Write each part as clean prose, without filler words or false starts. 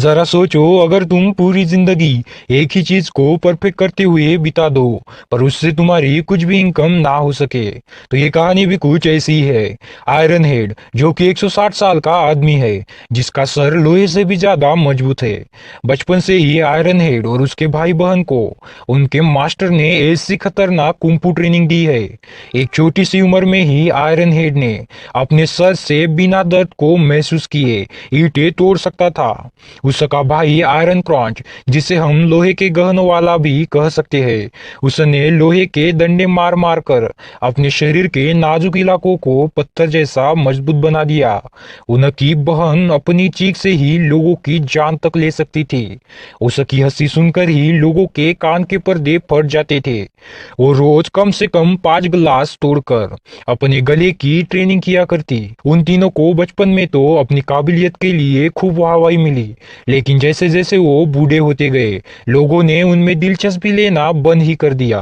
जरा सोचो, अगर तुम पूरी जिंदगी एक ही चीज को परफेक्ट करते हुए बिता दो, पर उससे तुम्हारी कुछ भी इनकम ना हो सके। तो ये कहानी भी कुछ ऐसी ही है। आयरन हेड, जो कि 160 साल का आदमी है, जिसका सर लोहे से भी ज्यादा मजबूत है। बचपन से ही आयरन हेड और उसके भाई बहन को उनके मास्टर ने ऐसी खतरनाक कुंफू ट्रेनिंग दी है। एक छोटी सी उम्र में ही आयरन हेड ने अपने सर से बिना दर्द को महसूस किए ईंटें तोड़ सकता था। उसका भाई आयरन क्रॉन्च, जिसे हम लोहे के गहन वाला भी कह सकते हैं, उसने लोहे के डंडे मार मार कर अपने शरीर के नाजुक इलाकों को पत्थर जैसा मजबूत बना दिया। उनकी बहन अपनी चीख से ही लोगों की जान तक ले सकती थी। उसकी हंसी सुनकर ही लोगों के कान के पर्दे फट जाते थे। वो रोज कम से कम 5 गिलास तोड़कर अपने गले की ट्रेनिंग किया करती। उन तीनों को बचपन में तो अपनी काबिलियत के लिए खूब वाहवाही मिली, लेकिन जैसे जैसे वो बूढ़े होते गए, लोगों ने उनमें दिलचस्पी लेना बंद ही कर दिया।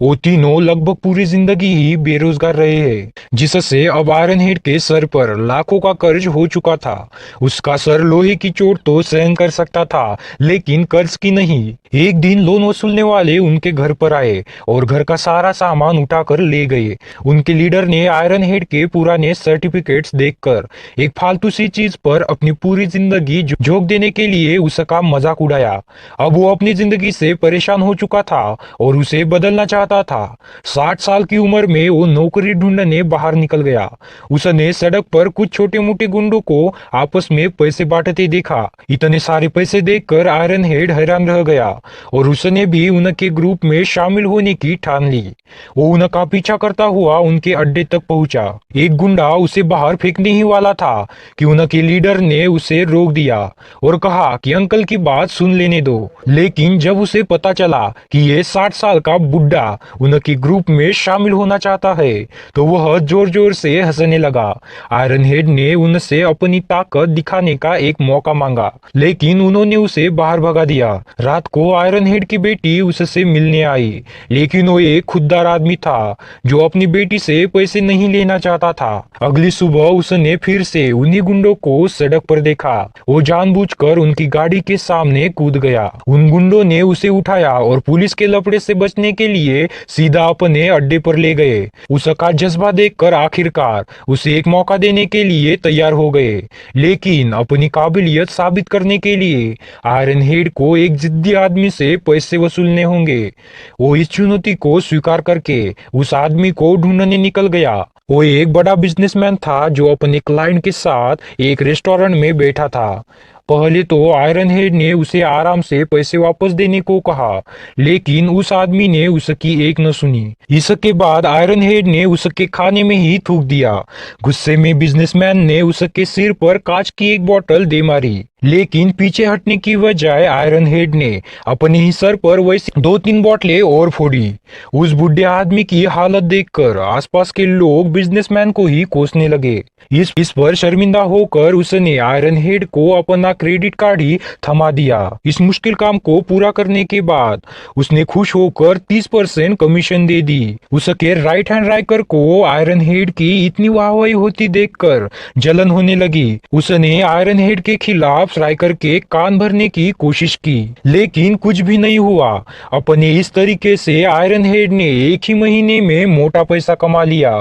वो तीनों लगभग पूरी जिंदगी ही बेरोजगार रहे हैं, जिससे अब आयरन हेड के सर पर लाखों का कर्ज हो चुका था। उसका सर लोहे की चोट तो सहन कर सकता था, लेकिन कर्ज की नहीं। एक दिन लोन वसूलने वाले उनके घर पर आए और घर का सारा सामान उठाकर ले गए। उनके लीडर ने आयरन हेड के पुराने सर्टिफिकेट्स देखकर एक फालतू सी चीज पर अपनी पूरी जिंदगी झोंक देने के लिए उसका मजाक उड़ाया। अब वो अपनी जिंदगी से परेशान हो चुका था और उसे बदलना चाहता था। 60 साल की उम्र में वो नौकरी ढूंढने बाहर निकल गया। उसने सड़क पर कुछ छोटे मोटे गुंडों को आपस में पैसे बांटते देखा। इतने सारे पैसे देखकर आयरन हेड हैरान रह गया और उसने भी उनके ग्रुप में शामिल होने की ठान ली। वो उनका पीछा करता हुआ उनके अड्डे तक पहुंचा। एक गुंडा उसे बाहर फेंकने ही वाला था कि उनके लीडर ने उसे रोक दिया और कहा कि अंकल की बात सुन लेने दो। लेकिन जब उसे पता चला कि ये 60 साल का बुड्ढा उनके ग्रुप में शामिल होना चाहता है, तो वह जोर जोर से हंसने लगा। आयरन हेड ने उनसे अपनी ताकत दिखाने का एक मौका मांगा, लेकिन उन्होंने उसे बाहर भगा दिया। रात को आयरन हेड की बेटी उससे मिलने आई, लेकिन वो एक खुददार आदमी था जो अपनी बेटी से पैसे नहीं लेना चाहता था। अगली सुबह उसने फिर से उन्हीं गुंडों को सड़क पर देखा। वो जानबूझकर उनकी गाड़ी के सामने कूद गया। उन गुंडों ने उसे उठाया और पुलिस के लपड़े से बचने के लिए सीधा अपने अड्डे पर ले गए। उसका जज्बा देखकर आखिरकार उसे एक मौका देने के लिए तैयार हो गए, लेकिन अपनी काबिलियत साबित करने के लिए आयरन हेड को एक जिद्दी आदमी से पैसे वसूलने होंगे। वो इस चुनौती को स्वीकार करके उस आदमी को ढूंढने निकल गया। वो एक बड़ा बिजनेसमैन था जो अपने क्लाइंट के साथ एक रेस्टोरेंट में बैठा था। पहले तो आयरन हेड ने उसे आराम से पैसे वापस देने को कहा, लेकिन उस आदमी ने उसकी एक न सुनी। इसके बाद आयरन हेड ने उसके खाने में ही थूक दिया। गुस्से में बिजनेसमैन ने उसके सिर पर कांच की एक बोतल दे मारी, लेकिन पीछे हटने की बजाय आयरन हेड ने अपने ही सर पर वैसी 2-3 बोतलें और फोड़ी। उस बुढ़े आदमी की हालत देखकर आसपास के लोग बिजनेसमैन को ही कोसने लगे। इस पर शर्मिंदा होकर उसने आयरन हेड को अपना क्रेडिट कार्ड ही थमा दिया। इस मुश्किल काम को पूरा करने के बाद उसने खुश होकर 30% कमीशन दे दी। उसके राइट हैंड राइकर को आयरन हेड की इतनी वाहवाही होती देखकर जलन होने लगी। उसने आयरन हेड के खिलाफ राइकर के कान भरने की कोशिश की, लेकिन कुछ भी नहीं हुआ। अपने इस तरीके से आयरन हेड ने एक ही महीने में मोटा पैसा कमा लिया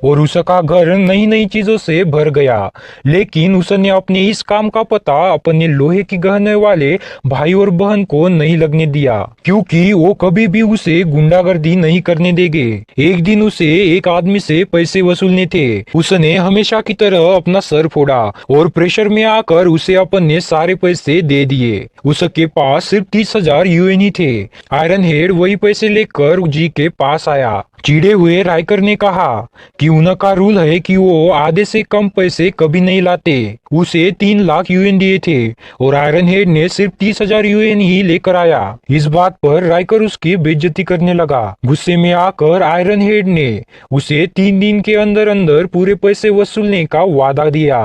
और उसका घर नई नई चीजों से भर गया। लेकिन उसने अपने इस काम का पता अपने लोहे की गहने वाले भाई और बहन को नहीं लगने दिया, क्योंकि वो कभी भी उसे गुंडागर्दी नहीं करने देंगे। एक दिन उसे एक आदमी से पैसे वसूलने थे। उसने हमेशा की तरह अपना सर फोड़ा और प्रेशर में आकर उसे अपने सारे पैसे दे दिए। उसके पास सिर्फ 30,000 यूएन ही थे। आयरन हेड वही पैसे लेकर जी के पास आया। चिढ़े हुए राइकर ने कहा कि उनका रूल है कि वो आधे से कम पैसे कभी नहीं लाते। उसे 3 लाख यूएन दिए थे और आयरन हेड ने सिर्फ 30,000 यूएन ही लेकर आया। इस बात पर राइकर उसकी बेइज्जती करने लगा। गुस्से में आकर आयरन हेड ने उसे 3 दिन के अंदर अंदर पूरे पैसे वसूलने का वादा दिया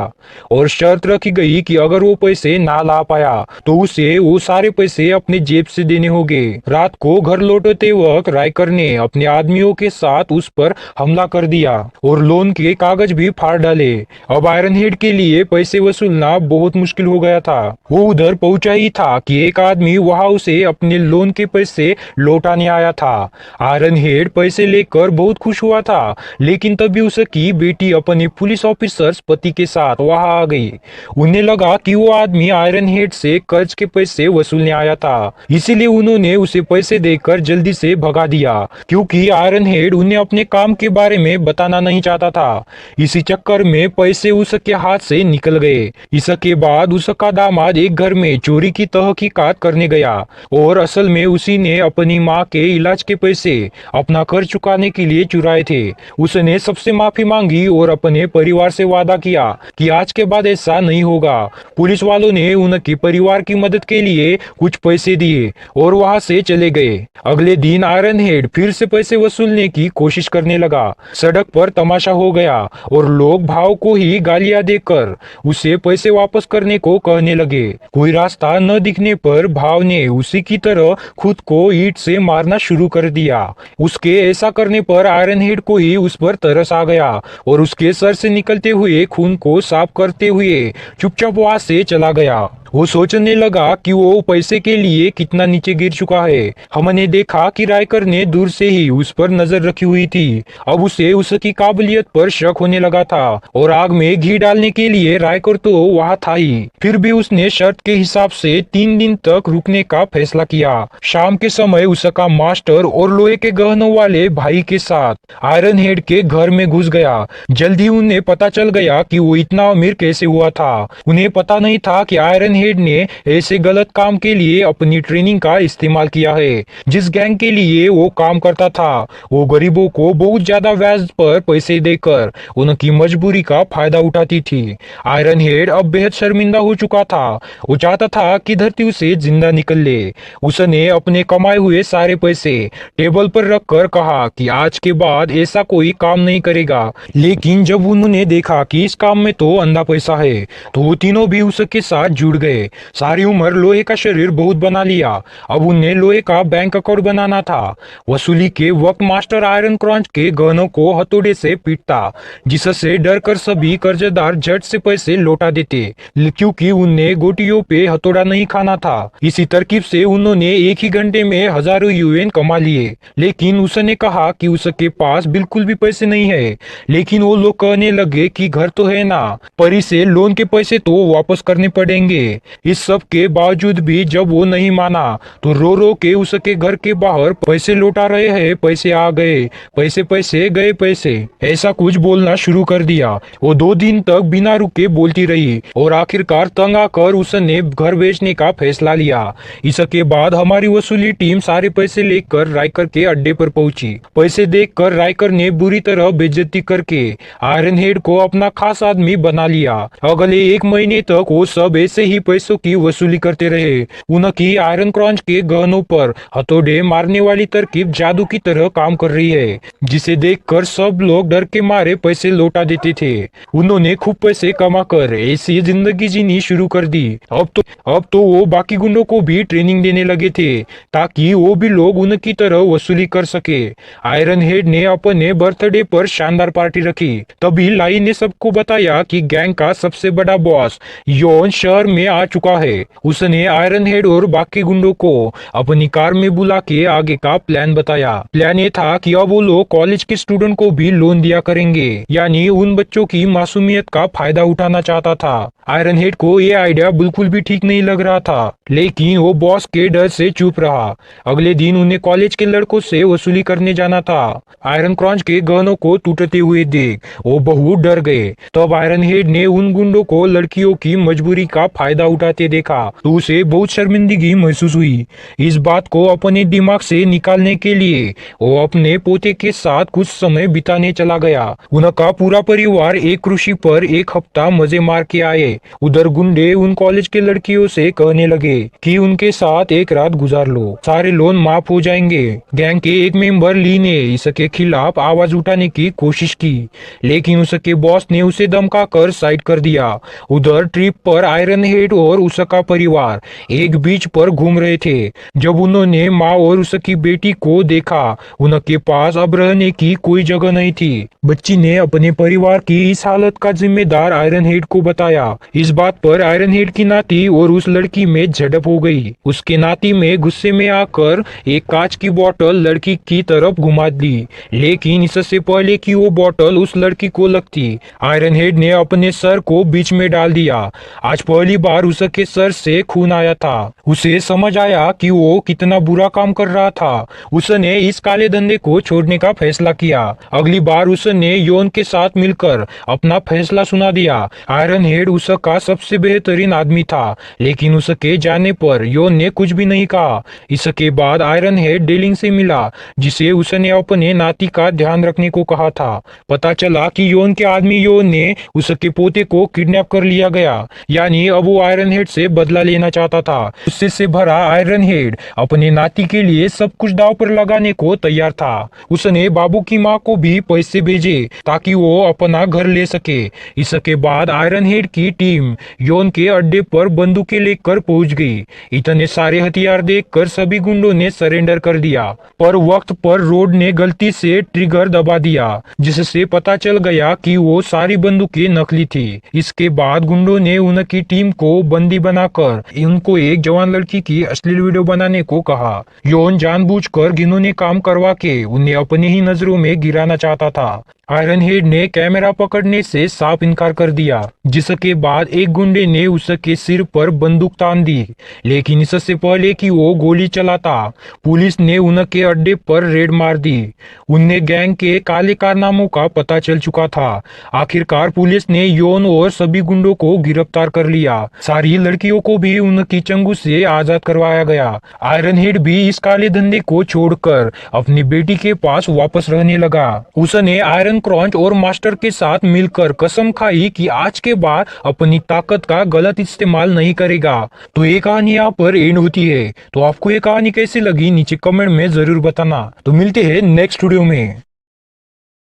और शर्त रखी गई कि अगर वो पैसे ना ला पाया तो उसे वो सारे पैसे अपने जेब से देने होंगे। रात को घर लौटते वक्त राइकर ने अपने आदमियों के साथ उस पर हमला कर दिया और लोन के कागज भी फाड़ डाले। अब आयरन हेड के लिए पैसे पैसे वसूलना बहुत मुश्किल हो गया था। वो उधर पहुंचा ही था कि एक आदमी वहां उसे अपने लोन के पैसे लौटाने आया था। आयरन हेड पैसे लेकर बहुत खुश हुआ था, लेकिन तभी उसकी बेटी अपने पुलिस ऑफिसर्स पति के साथ वहां आ गई। उन्हें लगा कि वो आदमी आयरन हेड से कर्ज के पैसे वसूलने आया था, इसीलिए उन्होंने उसे पैसे देकर जल्दी से भगा दिया, क्योंकि आयरन हेड उन्हें अपने काम के बारे में बताना नहीं चाहता था। इसी चक्कर में पैसे उसके हाथ से निकल गए। इसके बाद उसका दामाद एक घर में चोरी की तहकीकात करने गया और असल में उसी ने अपनी माँ के इलाज के पैसे अपना कर्ज चुकाने के लिए चुराए थे। उसने सबसे माफी मांगी और अपने परिवार से वादा किया कि आज के बाद ऐसा नहीं होगा। पुलिस वालों ने उनके परिवार की मदद के लिए कुछ पैसे दिए और वहां से चले गए। अगले दिन आयरन हेड फिर से पैसे वसूलने की कोशिश करने लगा। सड़क पर तमाशा हो गया और लोग भाव को ही गालियां देकर उसे पैसे वापस करने को कहने लगे। कोई रास्ता न दिखने पर भाव ने उसी की तरह खुद को ईंट से मारना शुरू कर दिया। उसके ऐसा करने पर आयरन हेड को ही उस पर तरस आ गया और उसके सर से निकलते हुए खून को साफ करते हुए चुपचाप वहां से चला गया। वो सोचने लगा कि वो पैसे के लिए कितना नीचे गिर चुका है। हमने देखा कि रायकर ने दूर से ही उस पर नजर रखी हुई थी। अब उसे उसकी काबिलियत पर शक होने लगा था और आग में घी डालने के लिए रायकर तो वहां था ही। फिर भी उसने शर्त के हिसाब से 3 दिन तक रुकने का फैसला किया। शाम के समय उसका मास्टर और लोहे के गहनों वाले भाई के साथ आयरन हेड के घर में घुस गया। जल्दी उन्हें पता चल गया कि वो इतना अमीर कैसे हुआ था। उन्हें पता नहीं था कि आयरन हेड ने ऐसे गलत काम के लिए अपनी ट्रेनिंग का इस्तेमाल किया है। जिस गैंग के लिए वो काम करता था वो गरीबों को बहुत ज्यादा ब्याज पर पैसे देकर उनकी मजबूरी का फायदा उठाती थी। आयरन हेड अब बेहद शर्मिंदा हो चुका था। वो चाहता था कि धरती उसे जिंदा निकल ले। उसने अपने कमाए हुए सारे पैसे टेबल पर रखकर कहा कि आज के बाद ऐसा कोई काम नहीं करेगा। लेकिन जब उन्होंने देखा कि इस काम में तो अंधा पैसा है, तो वो तीनों भी उसके साथ जुड़ गए। सारी उम्र लोहे का शरीर बहुत बना लिया, अब उन्हें लोहे का बैंक अकाउंट बनाना था। वसूली के वक्त मास्टर आयरन क्रॉन्च के गहनों को हथौड़े से पीटता, जिससे डरकर सभी कर्जदार झट से पैसे लौटा देते, क्योंकि उन्हें गोटियों पे हथौड़ा नहीं खाना था। इसी तरकीब से उन्होंने एक ही घंटे में हजारों यूएन कमा लिए। लेकिन उसने कहा कि उसके पास बिल्कुल भी पैसे नहीं है। लेकिन वो लोग कहने लगे कि घर तो है ना, पर इसे लोन के पैसे तो वापस करने पड़ेंगे। इस सब के बावजूद भी जब वो नहीं माना तो रो रो के उसके घर के बाहर पैसे लौटा रहे हैं, पैसे आ गए, पैसे पैसे गए पैसे, ऐसा कुछ बोलना शुरू कर दिया। वो 2 दिन तक बिना रुके बोलती रही और आखिरकार तंग आकर उसने घर बेचने का फैसला लिया। इसके बाद हमारी वसूली टीम सारे पैसे लेकर रायकर के अड्डे पर पहुंची। पैसे देखकर रायकर ने बुरी तरह बेइज्जती करके आयरन हेड को अपना खास आदमी बना लिया। अगले 1 महीने तक वो सब ऐसे ही पैसों की वसूली करते रहे। उनकी आयरन क्रॉन्च के गहनों पर हथौड़े मारने वाली तरकीब जादू की तरह काम कर रही है, जिसे देखकर सब लोग डर के मारे पैसे लौटा देते थे। उन्होंने खूब पैसे कमाकर ऐसी जिंदगी जीनी शुरू कर दी। अब तो वो बाकी गुंडों को भी ट्रेनिंग देने लगे थे, ताकि वो भी लोग उनकी तरह वसूली कर सके। आयरन हेड ने अपने बर्थडे पर शानदार पार्टी रखी। तभी लाई ने सबको बताया कि गैंग का सबसे बड़ा बॉस योन शहर में आ चुका है। उसने आयरन हेड और बाकी गुंडों को अपनी कार में बुला के आगे का प्लान बताया। प्लान ये था कि अब वो लोग कॉलेज के स्टूडेंट को भी लोन दिया करेंगे, यानी उन बच्चों की मासूमियत का फायदा उठाना चाहता था। आयरन हेड को ये आइडिया बिल्कुल भी ठीक नहीं लग रहा था, लेकिन वो बॉस के डर से चुप रहा। अगले दिन उन्हें कॉलेज के लड़कों से वसूली करने जाना था। आयरन क्रॉन्च के गहनों को टूटते हुए देख वो बहुत डर गए। तब आयरन हेड ने उन गुंडों को लड़कियों की मजबूरी का फायदा उठाते देखा तो उसे बहुत शर्मिंदगी महसूस हुई। इस बात को अपने दिमाग से निकालने के लिए वो अपने पोते के साथ कुछ समय बिताने चला गया। उनका पूरा परिवार एक कृषि पर 1 हफ्ता मजे मार के आए। उधर गुंडे उन कॉलेज के लड़कियों से कहने लगे कि उनके साथ एक रात गुजार लो, सारे लोन माफ हो जाएंगे। गैंग के एक मेंबर ली ने इसके खिलाफ आवाज उठाने की कोशिश की, लेकिन उसके बॉस ने उसे धमका कर साइड कर दिया। उधर ट्रिप पर आयरन हेड और उसका परिवार एक बीच पर घूम रहे थे। जब उन्होंने माँ और उसकी बेटी को देखा, उनके पास अब रहने की कोई जगह नहीं थी। बच्ची ने अपने परिवार की इस हालत का जिम्मेदार आयरन हेड हेड को बताया। इस बात पर आयरन हेड की नाती और उस लड़की में झड़प हो गई। उसके नाती में गुस्से में आकर एक कांच की बोतल लड़की की तरफ घुमा दी, लेकिन इससे पहले कि वो बोतल उस लड़की को लगती, आयरन हेड ने अपने सर को बीच में डाल दिया। आज पहली बार उसके सर से खून आया था। उसे समझ आया कि वो कितना बुरा काम कर रहा था। उसने इस काले धंधे को छोड़ने का फैसला किया। अगली बार उसने योन के साथ मिलकर अपना फैसला सुना दिया। आयरन हेड उसका सबसे बेहतरीन आदमी था, लेकिन उसके जाने पर योन ने कुछ भी नहीं कहा। इसके बाद आयरन हेड डेलिंग से मिला, जिसे उसने अपने नाती का ध्यान रखने को कहा था। पता चला कि योन के आदमी योन ने उसके पोते को किडनैप कर लिया गया, यानी अब वो आयरन हेड से बदला लेना चाहता था। गुस्से से भरा आयरन हेड अपने नाती के लिए सब कुछ दांव पर लगाने को तैयार था। उसने बाबू की माँ को भी पैसे भेजे ताकि वो अपना घर ले सके। इसके बाद आयरन हेड की टीम योन के अड्डे पर बंदूकें लेकर पहुंच गई। इतने सारे हथियार देखकर सभी गुंडों ने सरेंडर कर दिया, पर वक्त पर रोड ने गलती से ट्रिगर दबा दिया, जिससे पता चल गया कि वो सारी बंदूकें नकली थी। इसके बाद गुंडों ने उनकी टीम को बंदी बनाकर उनको एक जवान लड़की की अश्लील वीडियो बनाने को कहा। योन जानबूझकर घिनौने काम करवा के उन्हें अपनी ही नजरों में गिराना चाहता था। आयरन हेड ने कैमरा पकड़ने से साफ इनकार कर दिया, जिसके बाद एक गुंडे ने उसके सिर पर बंदूक तान दी, लेकिन इससे पहले कि वो गोली चलाता, पुलिस ने उनके अड्डे पर रेड मार दी। उन्हें गैंग के काले कारनामों का पता चल चुका था। आखिरकार पुलिस ने योन और सभी गुंडों को गिरफ्तार कर लिया। सारी लड़कियों को भी उनकी चंगुल से आजाद करवाया गया। आयरन हेड भी इस काले धंधे को छोड़कर अपनी बेटी के पास वापस रहने लगा। उसने आयरन क्रॉन्च और मास्टर के साथ मिलकर कसम खाई कि आज के बाद अपनी ताकत का गलत इस्तेमाल नहीं करेगा। तो ये कहानी यहाँ पर एंड होती है। तो आपको ये कहानी कैसी लगी नीचे कमेंट में जरूर बताना। तो मिलते हैं नेक्स्ट वीडियो में।